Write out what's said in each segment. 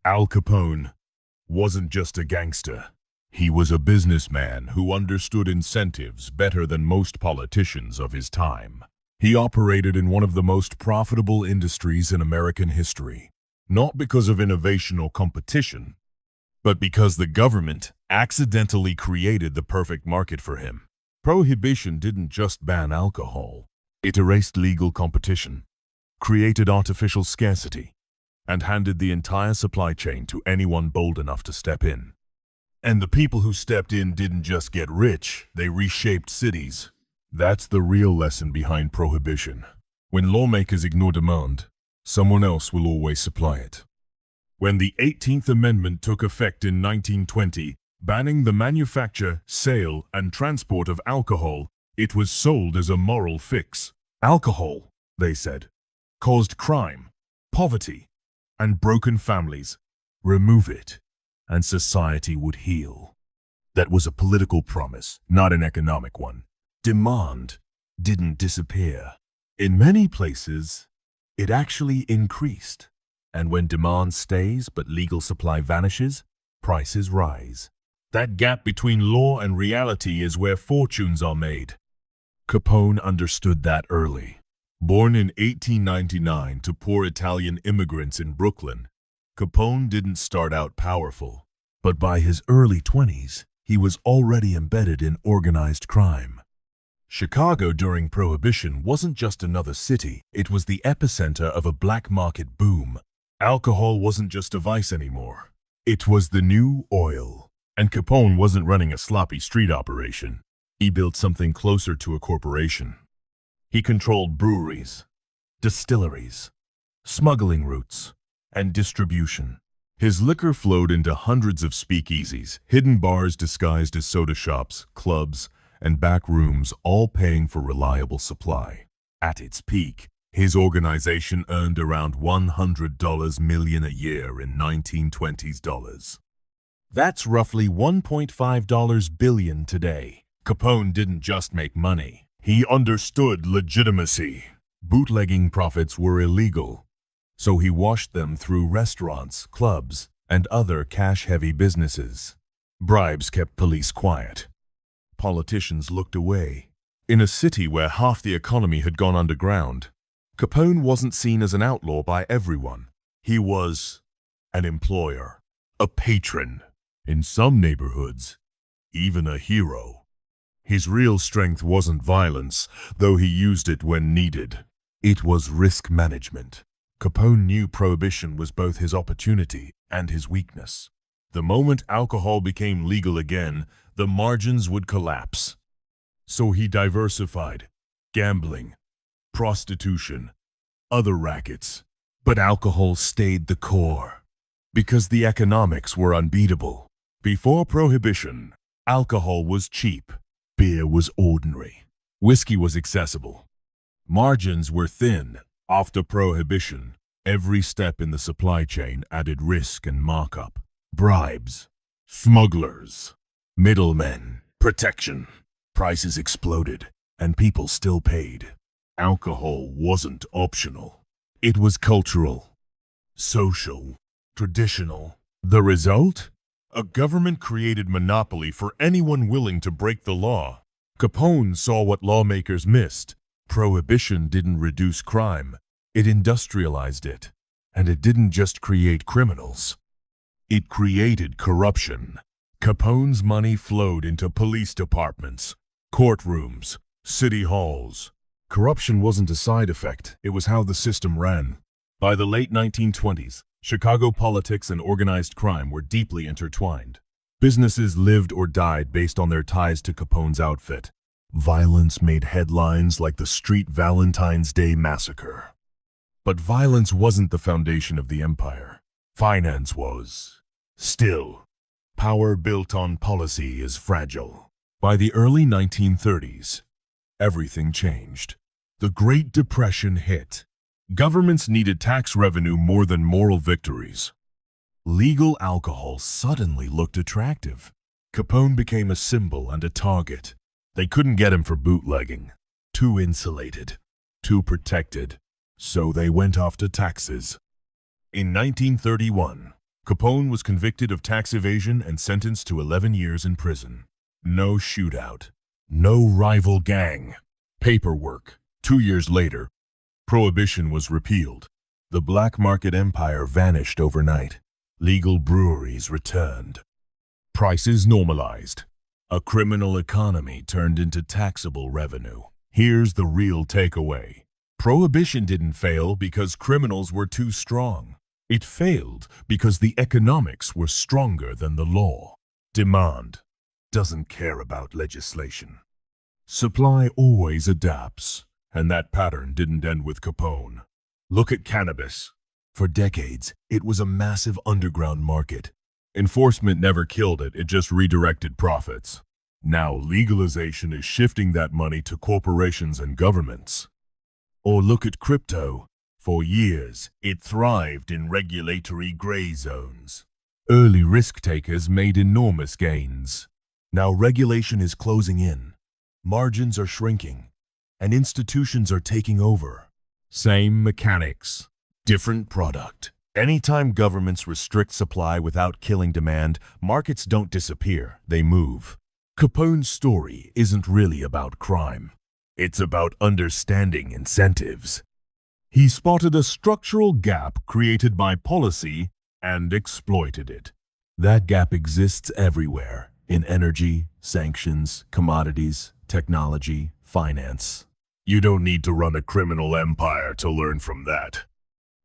Al Capone wasn't just a gangster. He was a businessman who understood incentives better than most politicians of his time. He operated in one of the most profitable industries in American history, not because of innovation or competition, but because the government accidentally created the perfect market for him. Prohibition didn't just ban alcohol. It erased legal competition, created artificial scarcity, and handed the entire supply chain to anyone bold enough to step in. And the people who stepped in didn't just get rich, they reshaped cities. That's the real lesson behind Prohibition. When lawmakers ignore demand, someone else will always supply it. When the 18th Amendment took effect in 1920, banning the manufacture, sale, and transport of alcohol, it was sold as a moral fix. Alcohol, they said, caused crime, poverty, and broken families. Remove it, and society would heal. That was a political promise, not an economic one. Demand didn't disappear. In many places, it actually increased. And when demand stays but legal supply vanishes, prices rise. That gap between law and reality is where fortunes are made. Capone understood that early. Born in 1899 to poor Italian immigrants in Brooklyn, Capone didn't start out powerful. But by his early 20s, he was already embedded in organized crime. Chicago during Prohibition wasn't just another city, it was the epicenter of a black market boom. Alcohol wasn't just a vice anymore. It was the new oil. And Capone wasn't running a sloppy street operation. He built something closer to a corporation. He controlled breweries, distilleries, smuggling routes, and distribution. His liquor flowed into hundreds of speakeasies, hidden bars disguised as soda shops, clubs, and back rooms, all paying for reliable supply. At its peak, his organization earned around $100 million a year in 1920s dollars. That's roughly $1.5 billion today. Capone didn't just make money. He understood legitimacy. Bootlegging profits were illegal, so he washed them through restaurants, clubs, and other cash-heavy businesses. Bribes kept police quiet. Politicians looked away. In a city where half the economy had gone underground, Capone wasn't seen as an outlaw by everyone. He was an employer, a patron, in some neighborhoods, even a hero. His real strength wasn't violence, though he used it when needed. It was risk management. Capone knew Prohibition was both his opportunity and his weakness. The moment alcohol became legal again, the margins would collapse. So he diversified: gambling, prostitution, other rackets. But alcohol stayed the core, because the economics were unbeatable. Before Prohibition, alcohol was cheap. Beer was ordinary. Whiskey was accessible. Margins were thin. After Prohibition, every step in the supply chain added risk and markup. Bribes, smugglers, middlemen, protection. Prices exploded, and people still paid. Alcohol wasn't optional. It was cultural, social, traditional. The result? A government-created monopoly for anyone willing to break the law. Capone saw what lawmakers missed. Prohibition didn't reduce crime. It industrialized it. And it didn't just create criminals. It created corruption. Capone's money flowed into police departments, courtrooms, city halls. Corruption wasn't a side effect, it was how the system ran. By the late 1920s, Chicago politics and organized crime were deeply intertwined. Businesses lived or died based on their ties to Capone's outfit. Violence made headlines like the Street Valentine's Day Massacre. But violence wasn't the foundation of the empire. Finance was. Still, power built on policy is fragile. By the early 1930s, everything changed. The Great Depression hit. Governments needed tax revenue more than moral victories. Legal alcohol suddenly looked attractive. Capone became a symbol and a target. They couldn't get him for bootlegging. Too insulated, too protected. So they went after taxes. In 1931, Capone was convicted of tax evasion and sentenced to 11 years in prison. No shootout. No rival gang. Paperwork. 2 years later, Prohibition was repealed. The black market empire vanished overnight. Legal breweries returned. Prices normalized. A criminal economy turned into taxable revenue. Here's the real takeaway. Prohibition didn't fail because criminals were too strong. It failed because the economics were stronger than the law. Demand doesn't care about legislation. Supply always adapts, and that pattern didn't end with Capone. Look at cannabis. For decades, it was a massive underground market. Enforcement never killed it, it just redirected profits. Now legalization is shifting that money to corporations and governments. Or look at crypto. For years, it thrived in regulatory gray zones. Early risk takers made enormous gains. Now regulation is closing in. Margins are shrinking, and institutions are taking over. Same mechanics, different product. Anytime governments restrict supply without killing demand, markets don't disappear, they move. Capone's story isn't really about crime. It's about understanding incentives. He spotted a structural gap created by policy and exploited it. That gap exists everywhere, in energy, sanctions, commodities, technology, finance. You don't need to run a criminal empire to learn from that.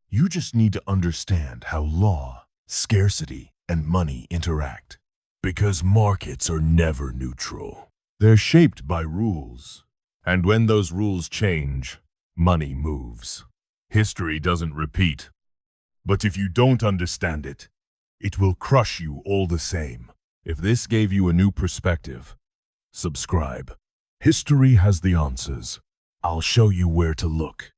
You just need to understand how law, scarcity, and money interact. Because markets are never neutral. They're shaped by rules. And when those rules change, money moves. History doesn't repeat. But if you don't understand it, it will crush you all the same. If this gave you a new perspective, subscribe. History has the answers. I'll show you where to look.